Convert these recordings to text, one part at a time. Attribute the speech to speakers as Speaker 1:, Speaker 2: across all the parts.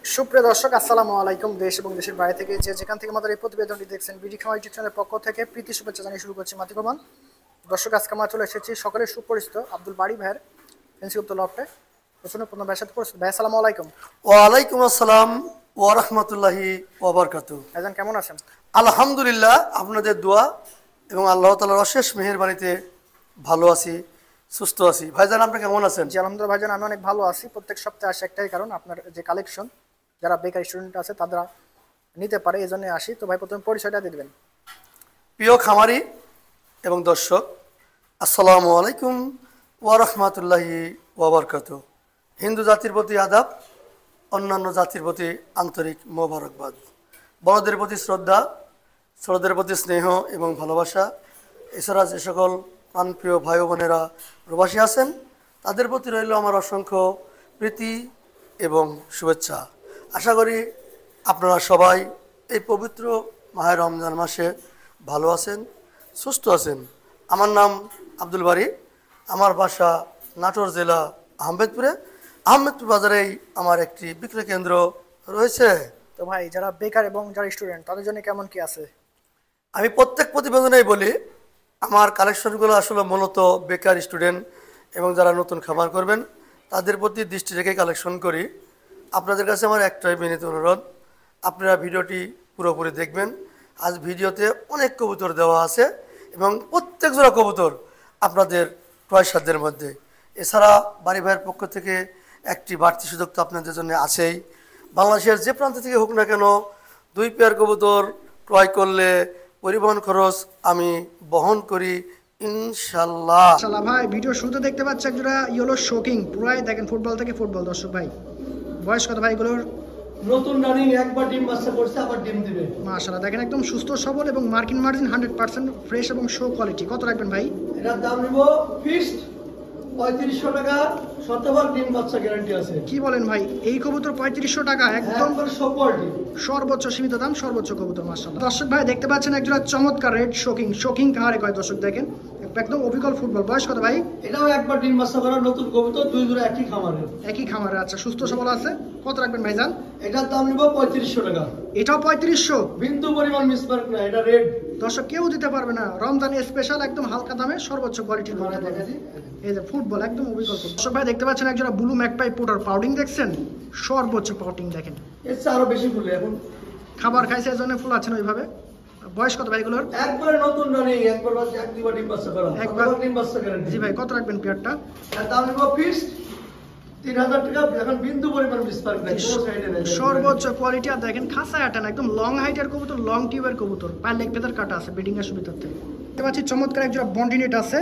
Speaker 1: সুপ্রিয় দর্শক, আসসালামু আলাইকুম। দেশ এবং দেশের বাইরে থেকে যেখান থেকে আমাদের এই প্রতিবেদনটি দেখছেন, বিডি খামার ইউটিউব চ্যানেলের পক্ষ থেকে প্রীতি শুভেচ্ছা জানিয়ে শুরু করছি মাতি প্রমাণ। দর্শক, আজকে আমরা চলে এসেছি সকলের সুপরিচিত আব্দুল বাড়ি ভাইয়ের ফেন্সিগুপ্ত লফটে। প্রচন্ড পূর্ণ ভাইয়ের সাথে পরিচিত। ভাই, আসসালামু আলাইকুম।
Speaker 2: ওয়ালাইকুম আসসালাম ওয়া রাহমাতুল্লাহি ওয়া বারাকাতুহু।
Speaker 1: ভাইজান কেমন আছেন?
Speaker 2: আলহামদুলিল্লাহ, আপনাদের দোয়া এবং আল্লাহ তাআলার অশেষ মেহেরবানিতে ভালো আছি, সুস্থ আছি। ভাইজান, আপনি কেমন আছেন?
Speaker 1: জি আলহামদুলিল্লাহ ভাইজান, আমি অনেক ভালো আছি। প্রত্যেক সপ্তাহে আসে একটাই কারণ, আপনার যে কালেকশন যারা বেকার স্টুডেন্ট আছে তারা নিতে পারে, এই জন্য আসি। তো ভাই, প্রথমে পরিচয়টা দিয়ে দেবেন।
Speaker 2: প্রিয় খামারি এবং দর্শক, আসসালামু আলাইকুম ওয়া রাহমাতুল্লাহি ওয়া বারাকাতুহু। হিন্দু জাতির প্রতি আদাব, অন্যান্য জাতির প্রতি আন্তরিক মোবারকবাদ। বড়দের প্রতি শ্রদ্ধা, ছোটদের প্রতি স্নেহ এবং ভালোবাসা। এছাড়া যে সকল প্রাণপ্রিয় ভাই বোনেরা প্রবাসী আছেন, তাদের প্রতি রইল আমার অসংখ্য প্রীতি এবং শুভেচ্ছা। আশা করি আপনারা সবাই এই পবিত্র মাহে রমজান মাসে ভালো আছেন, সুস্থ আছেন। আমার নাম আব্দুল বারী, আমার বাসা নাটোর জেলা আহমেদপুরে। আহমেদপুর বাজারেই আমার একটি বিক্রয় কেন্দ্র রয়েছে।
Speaker 1: তো ভাই, যারা বেকার এবং যারা স্টুডেন্ট তাদের জন্য কেমন কি আছে?
Speaker 2: আমি প্রত্যেক প্রতিবেদনেই বলি, আমার কালেকশনগুলো আসলে মূলত বেকার স্টুডেন্ট এবং যারা নতুন খামার করবেন তাদের প্রতি দৃষ্টি রেখে কালেকশন করি। আপনাদের কাছে আমার একটাই বিনীত অনুরোধ, আপনারা ভিডিওটি পুরোপুরি দেখবেন। আজ ভিডিওতে অনেক কবুতর দেওয়া আছে এবং প্রত্যেক জোড়া কবুতর আপনাদের ক্রয় সাধ্যের মধ্যে। এছাড়া বাড়ি ভাইয়ের পক্ষ থেকে একটি বাড়তি সুযোগ তো আপনাদের জন্য আছেই। বাংলাদেশের যে প্রান্ত থেকে হোক না কেন, 2 পেয়ার কবুতর ক্রয় করলে পরিবহন খরচ আমি বহন করি ইনশাল্লাহ।
Speaker 1: মাশাআল্লাহ ভাই, ভিডিও শুরুতে দেখতে পাচ্ছি একজোড়া ইয়েলো শোকিং, পুরাই দেখেন ফুটবল থেকে ফুটবল। দর্শক ভাই, বয়স কত ভাই এগুলোর?
Speaker 2: নতুন রানিং, একবার ডিম বাচ্চা করছে, আবার ডিম দিবে।
Speaker 1: মাশাআল্লাহ, দেখেন একদম সুস্থ সবল এবং মার্কিন মার্জিন 100% ফ্রেশ এবং শো কোয়ালিটি। কত রাখবেন ভাই?
Speaker 2: এটার দাম নিব ফিক্সড 3500 টাকা, শতভাগ ডিম বাচ্চা গ্যারান্টি আছে।
Speaker 1: কি বলেন ভাই, এই কবুতর 3500 টাকা? একদম সর্বোচ্চ সীমিত দাম, সর্বোচ্চ কবুতর। মাশাআল্লাহ দর্শক ভাই, দেখতে পাচ্ছেন একজোড়া চমৎকার রেড শোকিং। শোকিং কারে কয় দর্শক? দেখেন একদম অবিকল ফুটবল। বয়স কত ভাই?
Speaker 2: এটাও একবার ডিম বাচ্চা করা নতুন কবুতর, 2 জোড়া একই খামারের।
Speaker 1: একই খামারে, আচ্ছা, সুস্থ সবল আছে। কত রাখবেন ভাইজান?
Speaker 2: এটার দাম নিব 3500 টাকা।
Speaker 1: এটাও 3500?
Speaker 2: বিন্দু পরিমাণ মিসমার্ক না, এটা রেড।
Speaker 1: দর্শক কেউ দিতে পারবে না, রমজানে স্পেশাল, একদম হালকা দামে সর্বোচ্চ কোয়ালিটির। এই যে ফুটবল, একদম অবিকল। দর্শক ভাই, দেখতে পাচ্ছেন একজোড়া ব্লু ম্যাকপাই পোটার। পাউডিং দেখছেন, সর্বোচ্চ পাউডিং দেখেন।
Speaker 2: এর চেয়ে আরো বেশি ফুলে এখন
Speaker 1: খাবার খাইছে, এর জন্য ফুল আছেন ওইভাবে। বয়স কত ভাই এগুলোর?
Speaker 2: একবারে নতুন রানিং, একবার বাচ্চা, এক দুবার ডিম বাচ্চা করা, একবার ডিম বাচ্চা গ্যারান্টি।
Speaker 1: জি ভাই, কত রাখবেন পেয়ারটা?
Speaker 2: এর দাম নিব ফিক্সড 3000 টাকা। এখন বিন্দু পরিমাণ মিসমার্ক নাই, কোনো সাইডে নাই।
Speaker 1: সর্বোচ্চ কোয়ালিটি। আর দেখেন খাঁচায় আটা না, একদম লং হাইটের কবুতর, লং টিউবের কবুতর। পায়ের লেগ ফেদার কাটা আছে ব্রিডিং এর সুবিধার্থে। দেখতে পাচ্ছি চমৎকার একজোড়া বন্ডিনেট আছে।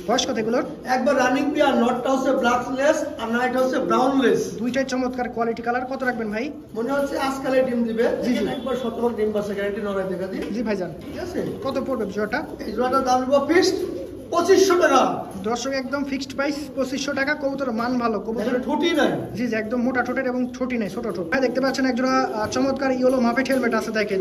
Speaker 1: বয়স কত এগুলোর?
Speaker 2: একবার রানিং পেয়ার, নটটা হচ্ছে ব্ল্যাক লেস আর নাইট হচ্ছে ব্রাউন লেস।
Speaker 1: দুইটাই চমৎকার কোয়ালিটি কালার। কত রাখবেন ভাই?
Speaker 2: মনে হচ্ছে আজকালে ডিম দিবে।
Speaker 1: জি জি,
Speaker 2: একবার শতভাগ ডিম বাচ্চা গ্যারান্টি, নড়াই দেখা দিই।
Speaker 1: জি ভাইজান,
Speaker 2: ঠিক আছে।
Speaker 1: কত পড়বে জোড়াটা?
Speaker 2: এই জোড়াটার দাম নিব ফিক্সড 2500 টাকা।
Speaker 1: দর্শক একদম ফিক্সড প্রাইস 2500 টাকা। কবুতর মান ভালো, কবুতরের
Speaker 2: ঠুটি নাই।
Speaker 1: জি জি, একদম মোটা ঠোঁটের এবং ঠোঁটি নেই, ছোট ঠোঁট। ভাই, দেখতে পাচ্ছেন একজোড়া চমৎকার ইয়েলো মাফেট হেলমেট আছে, দেখেন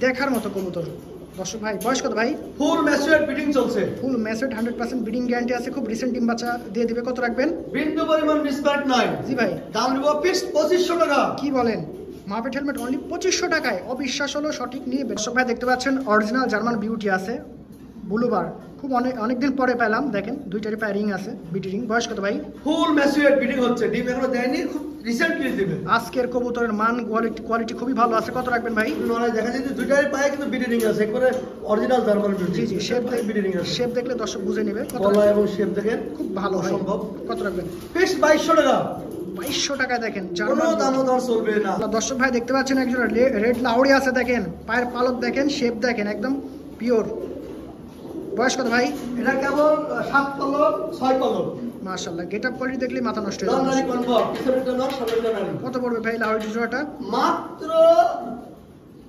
Speaker 1: দেখার মতো কবুতর। দর্শক ভাই, বয়স কত ভাই?
Speaker 2: ফুল ম্যাচুয়ার ব্রিডিং চলছে,
Speaker 1: ফুল ম্যাচেড, 100% ব্রিডিং গ্যারান্টি আছে। খুব রিসেন্ট ডিম বাচ্চা দিয়ে দিবে। কত রাখবেন?
Speaker 2: বিন্দু পরিমাণ মিসমার্ক নাই।
Speaker 1: জি ভাই,
Speaker 2: দাম নিব ফিক্সড 2500 টাকা।
Speaker 1: কি বলেন? মাফেট হেলমেট অনলি 2500 টাকায়? অবিশ্বাস হলো, সঠিক নিয়ে। দর্শক ভাই, দেখতে পাচ্ছেন অরিজিনাল জার্মান বিউটি আছে, ব্লুবার। খুব অনেকদিন পরে পেলাম। দেখেন দুইটারই পায়ে রিং আছে, বিটি রিং। বয়স কত ভাই?
Speaker 2: ফুল ম্যাচুয়ার ব্রিডিং হচ্ছে, ডিম এখনো দেয়নি, খুব রিসেন্টলি দিবে।
Speaker 1: আজকের কবুতরের মান কোয়ালিটি খুবই ভালো আছে। কত রাখবেন ভাই?
Speaker 2: নড়াই দেখা যায় যে দুইটারই পায়ে কিন্তু ব্রিডিং আছে, একবারে অরিজিনাল জার্মান বিউটি।
Speaker 1: জি জি, শেপ
Speaker 2: ব্রিডিং আছে।
Speaker 1: শেপ দেখলে দর্শক বুঝে নেবে।
Speaker 2: গলা এবং শেপ দেখেন
Speaker 1: খুব ভালো হয়।
Speaker 2: সম্ভব।
Speaker 1: কত রাখবেন?
Speaker 2: ফিক্সড 2200 টাকা।
Speaker 1: 2200 টাকায় দেখেন
Speaker 2: কোনো
Speaker 1: জার্মান।
Speaker 2: দামোদর চলবে না।
Speaker 1: দর্শক ভাই, দেখতে পাচ্ছেন একজন রেড লাউড়ি আছে, দেখেন পায়ের পালক দেখেন, শেপ দেখেন, একদম পিওর। বয়স কত ভাই?
Speaker 2: এটা কেবল 7 কলর 6 কলর।
Speaker 1: মাশাআল্লাহ, গেটআপ কোয়ালিটি দেখলে মাথা নষ্ট হয়ে
Speaker 2: নারী
Speaker 1: যাবে।
Speaker 2: কনভার্ট, পিছনের জন্য সামনের জন্য নারী।
Speaker 1: কত পড়বে ভাই লাউড়ি জোড়াটা?
Speaker 2: মাত্র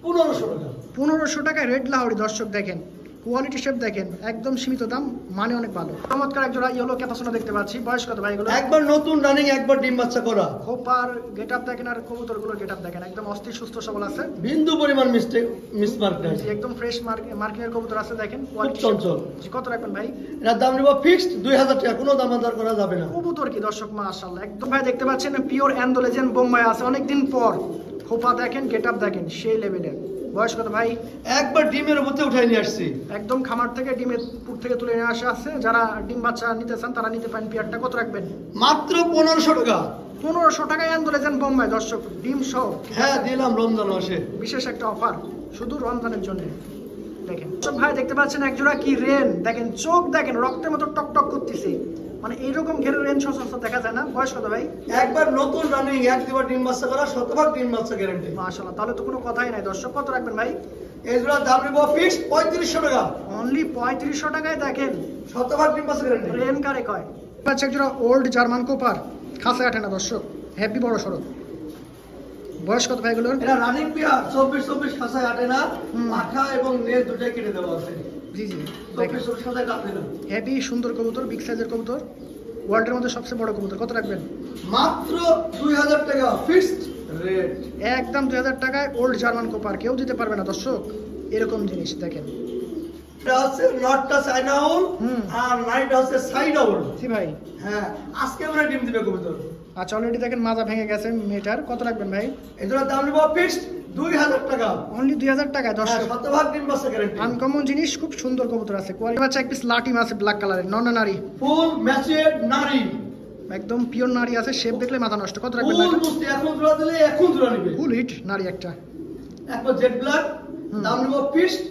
Speaker 2: 1500 টাকা।
Speaker 1: 1500 টাকায় রেড লাউড়ি। দর্শক দেখেন কোয়ালিটি শেপ দেখেন, একদম সীমিত দাম, মানে অনেক ভালো। চমৎকার একজোড়া ইয়েলো ক্যাপাসোনা দেখতে পাচ্ছি। বয়স কত ভাই এগুলো?
Speaker 2: একবার নতুন রানিং, একবার ডিম বাচ্চা করা।
Speaker 1: খোপার গেটআপ দেখেন আর কবুতরগুলোর গেটআপ দেখেন, একদম অস্থির সুস্থ সবল আছে,
Speaker 2: বিন্দু পরিমাণ মিসমার্ক নাই।
Speaker 1: একদম ফ্রেশ মার্কিংয়ের কবুতর আছে দেখেন,
Speaker 2: খুব চঞ্চল।
Speaker 1: জি, কত রাখবেন ভাই?
Speaker 2: এটার দাম নিব ফিক্সড 2000 টাকা, কোনো দামাদার করা যাবে না।
Speaker 1: কবুতর কি দর্শক, মাশাআল্লাহ একদম ভাই দেখতে পাচ্ছেন পিওর অ্যান্ডোলেজেন বোম্বাই আছে অনেকদিন পর। খোপা দেখেন, গেটআপ দেখেন, সেই লেভেলের। বয়স কত ভাই?
Speaker 2: একবার ডিমের মধ্যে উঠাই নিয়ে আসছি,
Speaker 1: একদম খামার থেকে ডিমের পুর থেকে তুলে নিয়ে আসা আছে। যারা ডিম বাচ্চা নিতে চান তারা নিতে পারেন। পেয়ারটা কত রাখবেন?
Speaker 2: মাত্র 1500 টাকা।
Speaker 1: 1500 টাকায় অ্যান্ডোলেজেন বোম্বাই দর্শক, ডিম সহ।
Speaker 2: হ্যাঁ, দিলাম রমজান মাসে
Speaker 1: বিশেষ একটা অফার শুধু রমজানের জন্য। দেখেন তো ভাই দেখতে পাচ্ছেন একজোড়া কি রেন দেখেন, চোখ দেখেন রক্তের মতো টক টক করতেছে, মানে এইরকম ঘেরের রেন সচরাচর দেখা যায় না। বয়স কত ভাই?
Speaker 2: একবার নতুন রানিং, এক দুবার ডিম বাচ্চা করা, শতভাগ ডিম বাচ্চা গ্যারান্টি।
Speaker 1: মাশাআল্লাহ, তাহলে তো কোনো কথাই নাই দর্শক। কত রাখবেন ভাই?
Speaker 2: এই জোড়া দাম নিব ফিক্সড 3500 টাকা।
Speaker 1: অনলি 3500 টাকায় দেখেন,
Speaker 2: শতভাগ ডিম বাচ্চা গ্যারান্টি।
Speaker 1: রেন কারে কয়। আচ্ছা, একজোড়া ওল্ড জার্মান কোপার, খাসে আঠে না দর্শক, হ্যাপি বড় সড়ক। বয়স কত ভাই এগুলোর?
Speaker 2: এটা রানিং পেয়ার, 24 খাসায় আটে না, মাথা এবং নেল দুটাই কেটে দেওয়া আছে।
Speaker 1: জি জি,
Speaker 2: 24 খাসায় কাটে না।
Speaker 1: হেভি সুন্দর কবুতর, বিগ সাইজের কবুতর, ওয়ার্ল্ডের মধ্যে সবচেয়ে বড় কবুতর। কত রাখবেন?
Speaker 2: মাত্র 2000 টাকা ফিক্সড রেট।
Speaker 1: একদম 2000 টাকায় ওল্ড জার্মান কোপার, কেউ দিতে পারবে না দর্শক এরকম জিনিস। দেখেন
Speaker 2: এটা হচ্ছে নটটা চাইনা আউল, আর নাইটটা হচ্ছে সাইড আউল।
Speaker 1: জি ভাই,
Speaker 2: হ্যাঁ, আজকে আমরা ডিম দিবে কবুতর।
Speaker 1: আচ্ছা অলরেডি দেখেন মাজা ভেঙে গেছে মেয়েটার। কত রাখবেন ভাই?
Speaker 2: এটার দাম নিব ফিক্সড 2000 টাকা।
Speaker 1: অনলি 2000 টাকায় দর্শক,
Speaker 2: শতভাগ ডিম বাচ্চা গ্যারান্টি।
Speaker 1: আনকমন জিনিস, খুব সুন্দর কবুতর আছে। কোয়ালিটি বাচ্চা এক পিস লাটিম আছে ব্ল্যাক কালারের, নন নারী,
Speaker 2: ফুল ম্যাচেড নারী,
Speaker 1: একদম পিওর নারী আছে, শেপ দেখলে মাথা নষ্ট। কত রাখবেন
Speaker 2: ফুল
Speaker 1: ভাই?
Speaker 2: মুস্তি, এখন জোড়া দিলে এখন জোড়া নিবে।
Speaker 1: ফুল হিট নারী একটা,
Speaker 2: একবার জেড ব্ল্যাক, দাম নিব ফিক্সড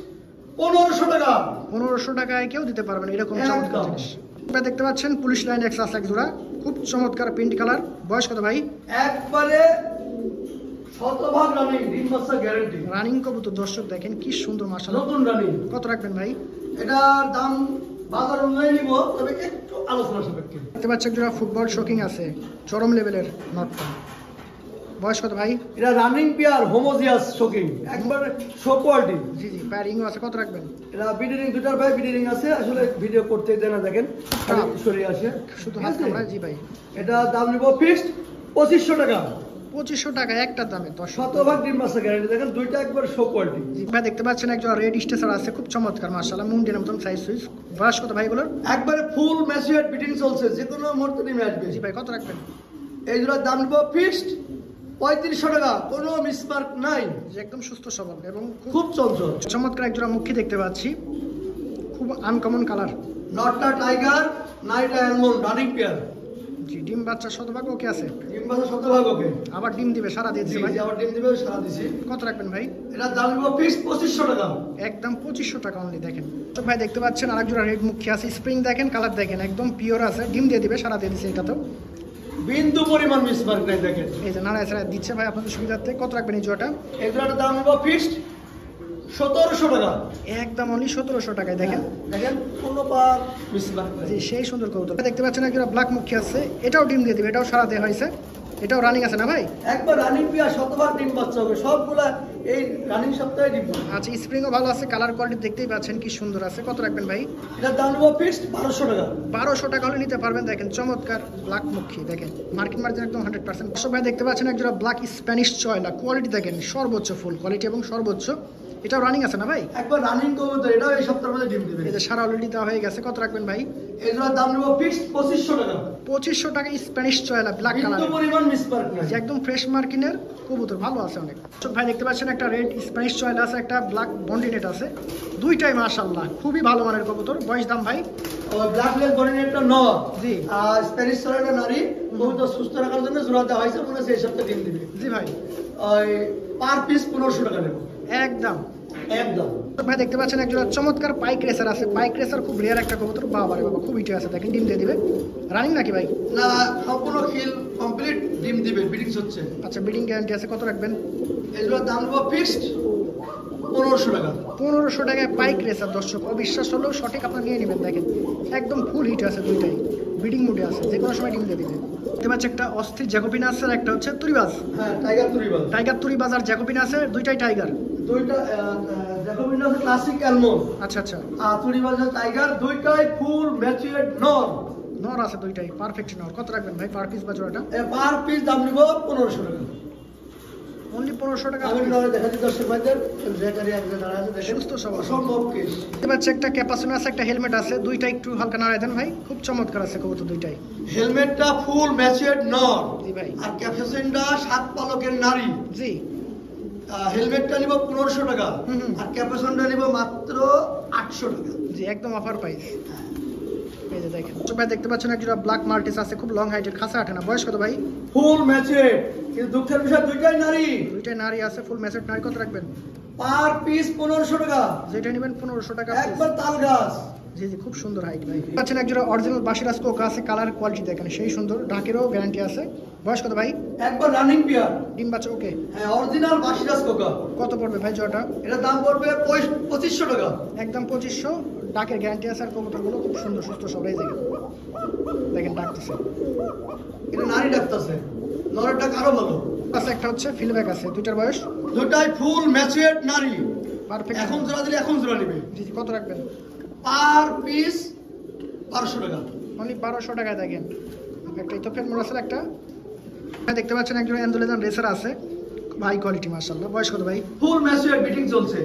Speaker 2: 1500 টাকা।
Speaker 1: 1500 টাকায় কেউ দিতে পারবে না এরকম
Speaker 2: একদম।
Speaker 1: চমৎকার জিনিস। আপনারা দেখতে পাচ্ছেন পুলিশ লাইন এক্স আছে এক জোড়া, খুব চমৎকার প্রিন্ট কালার। বয়স কত ভাই?
Speaker 2: একবারে শতভাগ রানিং, ডিম বাচ্চা গ্যারান্টি।
Speaker 1: রানিং কবুতর দর্শক দেখেন কি সুন্দর, মাশাআল্লাহ।
Speaker 2: নতুন রানিং।
Speaker 1: কত রাখবেন ভাই?
Speaker 2: এটার দাম বাজার অনুযায়ী নিব, তবে একটু আলোচনা সাপেক্ষে।
Speaker 1: দেখতে পাচ্ছেন একজোড়া ফুটবল শোকিং আছে, চরম লেভেলের নটটা। বয়স কত ভাই?
Speaker 2: এটা রানিং পেয়ার, হোমোজিয়াস শোকিং, একবারে শো কোয়ালিটি।
Speaker 1: জি জি, প্যারিংও আছে। কত রাখবেন?
Speaker 2: এটা বিডিং, দুটার ভাই বিডিং আছে, আসলে ভিডিও করতে দেয় না, দেখেন সরিয়ে আসে
Speaker 1: শুধু হাত কামড়ায়। জি ভাই,
Speaker 2: এটা দাম নিব ফিক্সড 2500 টাকা।
Speaker 1: 2500 টাকা একটার দামে দর্শক।
Speaker 2: শতভাগ ডিম বাচ্চা গ্যারান্টি, দেখেন দুইটা একবার শো কোয়ালিটি।
Speaker 1: জি ভাই দেখতে পাচ্ছেন একজোড়া রেড স্টেসার আছে, খুব চমৎকার মাশাআল্লাহ, মুন্ডির মতন সাইজ সুইজ। বয়স কত ভাই এগুলোর?
Speaker 2: একবারে ফুল ম্যাচিউরড বিডিং চলছে, যে কোনো মুহূর্তে ডিমে আসবে।
Speaker 1: জি ভাই, কত রাখবেন?
Speaker 2: এই জোড়ার দাম নিব ফিক্সড 3500 টাকা, কোনো মিসমার্ক নাই,
Speaker 1: যে একদম সুস্থ সবল এবং খুব
Speaker 2: খুব চঞ্চল।
Speaker 1: চমৎকার একজোড়া মুখী দেখতে পাচ্ছি, খুব আনকমন কালার।
Speaker 2: নটটা টাইগার, নাইটটা অ্যালমন্ড, রানিং পেয়ার।
Speaker 1: জি, ডিম বাচ্চা শতভাগ ওকে আছে,
Speaker 2: ডিম বাচ্চা শতভাগ ওকে।
Speaker 1: আবার ডিম দিবে সারা দিয়ে দিবে ভাই।
Speaker 2: আবার ডিম দিবে, সারা দিছি।
Speaker 1: কত রাখবেন ভাই?
Speaker 2: এটার দাম নিব ফিক্সড 2500 টাকা।
Speaker 1: একদম 2500 টাকা অনলি। দেখেন তো ভাই দেখতে পাচ্ছেন আরেক জোড়া রেড মুখী আছে, স্প্রিং দেখেন, কালার দেখেন, একদম পিওর আছে, ডিম দিয়ে দিবে সারা দিয়ে দিচ্ছে এটাতেও,
Speaker 2: বিন্দু পরিমাণ মিসমার্ক নাই, দেখেন।
Speaker 1: এই যে নাড়ায় ছাড়া দিচ্ছে ভাই আপনাদের সুবিধার্থে। কত রাখবেন এই জোড়াটা?
Speaker 2: এই জোড়াটার দাম নিব ফিক্সড 1700 টাকা।
Speaker 1: একদম অনলি 1700 টাকায়। দেখেন
Speaker 2: দেখেন কোনো পার মিসমার্ক নাই।
Speaker 1: যে সেই সুন্দর কবুতর দেখতে পাচ্ছেন একজোড়া ব্ল্যাক মুখী আছে, এটাও ডিম দিয়ে দিবে, এটাও সারা দেওয়া হয়েছে, এটাও রানিং আছে না ভাই?
Speaker 2: একবার রানিং পেয়ার, শতভাগ ডিম বাচ্চা হবে, সবগুলা এই রানিং সপ্তাহে ডিম পাবে।
Speaker 1: আচ্ছা, স্প্রিংও ভালো আছে, কালার কোয়ালিটি দেখতেই পাচ্ছেন কি সুন্দর আছে। কত রাখবেন ভাই?
Speaker 2: এটার দাম নিব ফিক্সড 1200 টাকা।
Speaker 1: 1200 টাকা হলে নিতে পারবেন। দেখেন চমৎকার ব্ল্যাক মুখী, দেখেন মার্কিন মার্জিন একদম 100%। সব ভাই দেখতে পাচ্ছেন একজোড়া ব্ল্যাক স্প্যানিশ চয়লা, কোয়ালিটি দেখেন সর্বোচ্চ, ফুল কোয়ালিটি এবং সর্বোচ্চ, এটাও রানিং আছে না ভাই?
Speaker 2: একবার রানিং কবুতর, এটাও এই সপ্তাহের মধ্যে ডিম দিবে।
Speaker 1: এই যে সারা অলরেডি দেওয়া হয়ে গেছে। কত রাখবেন ভাই?
Speaker 2: এই জোড়ার দাম নিব ফিক্সড 2500 টাকা।
Speaker 1: 2500 টাকা স্প্যানিশ চয়লা ব্ল্যাক কালার,
Speaker 2: বিন্দু পরিমাণ মিসমার্ক নাই।
Speaker 1: একদম ফ্রেশ মার্কিনের কবুতর, ভালো আছে অনেক। সব ভাই দেখতে পাচ্ছেন একটা রেড স্প্যানিশ চয়লা আছে, একটা ব্ল্যাক বন্ডিনেট আছে, দুইটাই মাশাআল্লাহ খুবই ভালো মানের কবুতর। বয়স দাম ভাই?
Speaker 2: ওই ব্ল্যাক লেগ বডিনেটটা নর,
Speaker 1: জি,
Speaker 2: আর স্প্যানিশ সরাইটা নারী। কবুতর সুস্থ রাখার জন্য জোড়া দেওয়া হয়েছে, মনে হচ্ছে এই সপ্তাহে ডিম দিবে।
Speaker 1: জি ভাই,
Speaker 2: ওই পার পিস 1500 টাকা নেব
Speaker 1: একদম
Speaker 2: একদম।
Speaker 1: ভাই দেখতে পাচ্ছেন একজোড়া চমৎকার পাইক রেসার আছে, পাইক রেসার খুব রেয়ার একটা কবুতর, বাবা রে বাবা খুব ইটে আছে, দেখেন ডিম দিয়ে দিবে। রানিং নাকি ভাই?
Speaker 2: না, সম্পূর্ণ খিল কমপ্লিট ডিম দিবে, বিডিং হচ্ছে।
Speaker 1: আচ্ছা, বিডিং গ্যারান্টি আছে। কত রাখবেন?
Speaker 2: এগুলোর দাম নেবো ফিক্সড 1500 টাকা।
Speaker 1: 1500 টাকায় পাইক রেসার দর্শক, অবিশ্বাস হলেও সঠিক আপনার নিয়ে নেবেন। দেখেন একদম ফুল হিট আছে, দুইটাই বিডিং মুডে আছে, যে কোনো সময় ডিম দিয়ে দিবে। দেখতে পাচ্ছি একটা অস্থির জ্যাকোবিন আছে আর একটা হচ্ছে তুরিবাজ।
Speaker 2: হ্যাঁ, টাইগার তুরিবাল।
Speaker 1: টাইগার তুরিবাজ আর জ্যাকোবিন আছে, দুইটাই টাইগার।
Speaker 2: দুইটা জ্যাকোবিন আছে ক্লাসিক অ্যালমন্ড,
Speaker 1: আচ্ছা আচ্ছা,
Speaker 2: আর তুরিবাল আছে টাইগার। দুইটাই ফুল ম্যাচিউরড নর।
Speaker 1: নর আছে দুইটাই, পারফেক্ট নর। কত রাখবেন ভাই পার পিস বা জোড়াটা?
Speaker 2: পার পিস দাম নিব 1500 টাকা।
Speaker 1: অনলি 1500 টাকা।
Speaker 2: আমি নরে দেখাচ্ছি দর্শক ভাইদের, জেকারি একজন দাঁড়া আছে দেখেন,
Speaker 1: সুস্থ সবল।
Speaker 2: অসম্ভব কেস।
Speaker 1: দেখতে পাচ্ছি একটা ক্যাপাসিনো আছে, একটা হেলমেট আছে, দুইটা একটু হালকা নাড়াই দেন ভাই, খুব চমৎকার আছে কবুতর দুইটাই।
Speaker 2: হেলমেটটা ফুল ম্যাচিউরড নর,
Speaker 1: জি ভাই।
Speaker 2: আর ক্যাপাসিনটা 7 পালকের নারী।
Speaker 1: জি,
Speaker 2: হেলমেটটা নিব 1500 টাকা,
Speaker 1: হুম।
Speaker 2: আর ক্যাপাসিনটা নিব মাত্র 800 টাকা।
Speaker 1: জি একদম অফার প্রাইস। এই যে দেখেন ভাই, দেখতে পাচ্ছেন একটা ব্ল্যাক মাল্টিস আছে, খুব লং হাইটের, খাসা আঠে না। বয়স কত ভাই?
Speaker 2: ফুল ম্যাচিউরড, কিন্তু দুঃখের বিষয় দুইটাই নারী।
Speaker 1: দুইটাই নারী আছে, ফুল ম্যাচেড নারী। কত রাখবেন?
Speaker 2: পার পিস 1500 টাকা।
Speaker 1: যেটা নেবেন 1500 টাকা piece।
Speaker 2: একবার তাল গাছ।
Speaker 1: জি জি, খুব সুন্দর হাইট ভাই। পাচ্ছেন একজোড়া অরিজিনাল বাসিরাজ কোকা আছে, কালার কোয়ালিটি দেখেন সেই সুন্দর, ঢাকেরও গ্যারান্টি আছে। বয়স কত ভাই?
Speaker 2: একবার রানিং পিয়ার।
Speaker 1: ডিম বাচ্চা ওকে।
Speaker 2: হ্যাঁ, অরিজিনাল বাসিরাজ কোকা।
Speaker 1: কত পড়বে ভাই জোড়াটা?
Speaker 2: এটা দাম পড়বে 2500 টাকা।
Speaker 1: একদম 2500, ডাকের গ্যারান্টি আছে। আর কবুতরগুলো খুব সুন্দর সুস্থ সবাই দেখেন, দেখেন ডাকতেছে।
Speaker 2: এটা নারী ডাকতেছে, নরটা আরো ভালো
Speaker 1: আছে। একটা হচ্ছে ফিলব্যাক আছে, দুইটার বয়স।
Speaker 2: দুটাই ফুল ম্যাচিউরড নারী।
Speaker 1: পারফেক্ট।
Speaker 2: এখন জোড়া দিলে এখন জোড়া নিবে।
Speaker 1: জি জি, কত রাখবেন?
Speaker 2: পার পিস 1200 টাকা।
Speaker 1: অনলি 1200 টাকায় দেখেন। একটা ইথোফেন মোর আছে একটা। দেখতে পাচ্ছেন একজন অ্যান্ডোলেজান রেসার আছে, হাই কোয়ালিটি মাশাআল্লাহ। বয়স কত ভাই?
Speaker 2: ফুল ম্যাচিউরড বিটিং চলছে।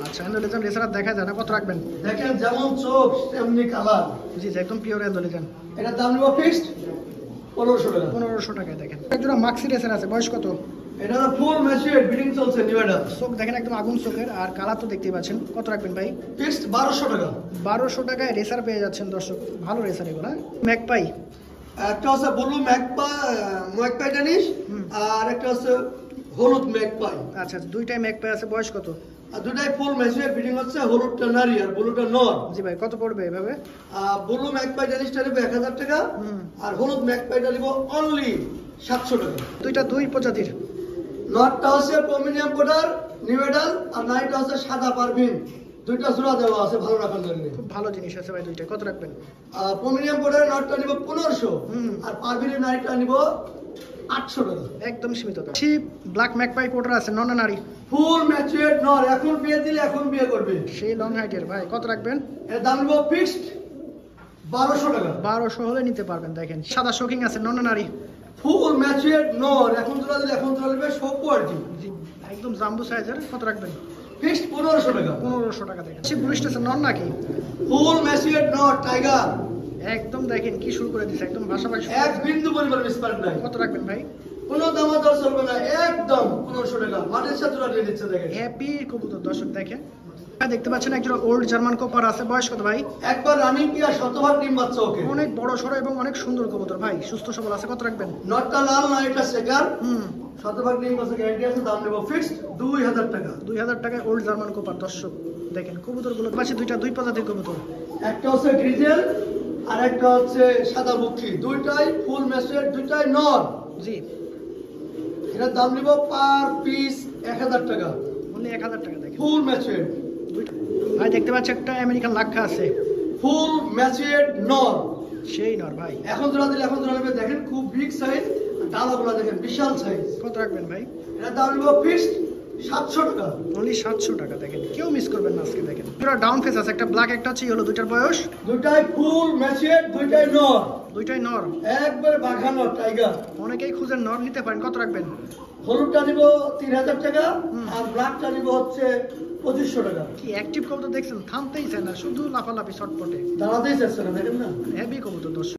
Speaker 1: আচ্ছা, অ্যান্ডোলেজান রেসার দেখা যায় না। কত রাখবেন?
Speaker 2: দেখেন যেমন চোখ তেমনি কালার।
Speaker 1: জি জি, একদম পিওর অ্যান্ডোলেজান।
Speaker 2: এটা দাম নিব ফিক্সড 1500 টাকা।
Speaker 1: 1500 টাকায় দেখেন। একজোড়া মাক্সি রেসার আছে, বয়স কত?
Speaker 2: এটা ফুল ম্যাচিউরড বিটিং চলছে, নিউ এটা।
Speaker 1: চোখ দেখেন একদম আগুন চোখের, আর কালার তো দেখতেই পাচ্ছেন। কত রাখবেন ভাই?
Speaker 2: ফিক্সড 1200 টাকা।
Speaker 1: 1200 টাকায় রেসার পেয়ে যাচ্ছেন দর্শক, ভালো রেসার এগুলো। ম্যাকপাই
Speaker 2: একটা হচ্ছে ব্লু ম্যাকপাই জানিস, আর একটা হচ্ছে হলুদ ম্যাকপাই।
Speaker 1: আচ্ছা, দুইটাই ম্যাকপাই আছে। বয়স কত?
Speaker 2: আর দুটাই ফুল ম্যাচিউরড বিটিং হচ্ছে, হলুদটা নারী আর ব্লুটা নর।
Speaker 1: জি ভাই, কত পড়বে এভাবে?
Speaker 2: ব্লু ম্যাকপাই জানিসটা নিব 1000 টাকা, আর হলুদ ম্যাকপাইটা নিব অনলি 700 টাকা।
Speaker 1: দুইটা দুই প্রজাতির।
Speaker 2: নটটা হচ্ছে প্রমিনিয়াম কোডার নিউ এডাল, আর নাইটটা হচ্ছে সাদা পারভিন। দুইটা জোড়া দেওয়া আছে ভালো রাখার জন্য।
Speaker 1: খুব ভালো জিনিস আছে ভাই দুইটা। কত রাখবেন?
Speaker 2: প্রমিনিয়াম কোডার নটটা নিব 1500, আর পারভিনের নাইটটা নিব 800 টাকা।
Speaker 1: একদম সীমিত দাম। ব্ল্যাক ম্যাকপাই কোটার আছে, নন নারী,
Speaker 2: ফুল ম্যাচিউরড নর। এখন বিয়ে দিলে এখন বিয়ে করবে।
Speaker 1: সেই লং হাইটের ভাই। কত রাখবেন?
Speaker 2: এর দাম নিব ফিক্সড 1200 টাকা।
Speaker 1: 1200 হলে নিতে পারবেন। দেখেন সাদা শোকিং আছে, নন নারী,
Speaker 2: ফুল ম্যাচিউরড নর। এখন জোড়া দিলে এখন জোড়া নেবে সব কোয়ালিটি,
Speaker 1: একদম জাম্বো সাইজের। কত রাখবেন?
Speaker 2: ফিক্সড 1500 টাকা।
Speaker 1: 1500 টাকা দেখেন। ব্লু স্টেশন নন নাকি?
Speaker 2: ফুল ম্যাচিউরড নর টাইগার।
Speaker 1: একদম দেখেন কি শুরু করে দিছে, একদম ভাষাভাষী।
Speaker 2: এক বিন্দু পরিমাণ মিসপার নাই।
Speaker 1: কত রাখবেন ভাই?
Speaker 2: কোনো দামাদর চলবে না, একদম 1500 টাকা। মাটির সাথে জোড়া দিয়ে দিচ্ছে দেখেন।
Speaker 1: হ্যাপি কবুতর দর্শক দেখেন। দেখতে পাচ্ছেন একজন ওল্ড জার্মান কোপার আছে। বয়স কত ভাই?
Speaker 2: একবার রানিং কি আর শতভাগ ডিম বাচ্চা ওকে।
Speaker 1: অনেক বড় সড়ো এবং অনেক সুন্দর কবুতর ভাই, সুস্থ সবল আছে। কত রাখবেন?
Speaker 2: নটটা লাল না, এটা সেকার। শতভাগ ডিম বাচ্চা গ্যারান্টি আছে। দাম নেব ফিক্সড 2000 টাকা।
Speaker 1: 2000 টাকায় ওল্ড জার্মান কোপার দর্শক দেখেন। কবুতর গুলো পাশে দুইটা দুই প্রজাতির কবুতর।
Speaker 2: একটা হচ্ছে গ্রিজেল, আর একটা হচ্ছে সাদা মুখী। দুইটাই ফুল ম্যাচিউরড, দুইটাই নর।
Speaker 1: জি,
Speaker 2: এটার দাম নিব পার পিস 1000 টাকা।
Speaker 1: অনলি 1000 টাকা দেখেন।
Speaker 2: ফুল ম্যাচিউরড
Speaker 1: দুইটা ভাই দেখতে পাচ্ছি একটা আমেরিকান লাক্ষা আছে,
Speaker 2: ফুল ম্যাচিউরড নর।
Speaker 1: সেই নর ভাই।
Speaker 2: এখন জোড়া দিলে এখন জোড়া নেবে। দেখেন খুব বিগ সাইজ, ডালাগুলো দেখেন বিশাল সাইজ।
Speaker 1: কত রাখবেন ভাই?
Speaker 2: এটার দাম নিব ফিক্সড 700 টাকা।
Speaker 1: অনলি 700 টাকা দেখেন। কেউ মিস করবেন না আজকে দেখেন। দুটো ডাউন ফেস আছে, একটা ব্ল্যাক একটা হচ্ছে ইয়েলো। দুইটার বয়স?
Speaker 2: দুইটাই ফুল ম্যাচিউরড, দুইটাই নর।
Speaker 1: দুইটাই নর।
Speaker 2: একবারে বাঘানো টাইগার।
Speaker 1: অনেকেই খুঁজেন নর, নিতে পারেন। কত রাখবেন?
Speaker 2: হলুদটা নিব 3000 টাকা, আর ব্ল্যাকটা নিব হচ্ছে 2500 টাকা।
Speaker 1: কি অ্যাক্টিভ কবুতর দেখছেন, থামতেই চায় না, শুধু লাফালাফি শটপটে।
Speaker 2: দাঁড়াতেই চাচ্ছে না, দেখেন না।
Speaker 1: হেভি কবুতর দর্শক।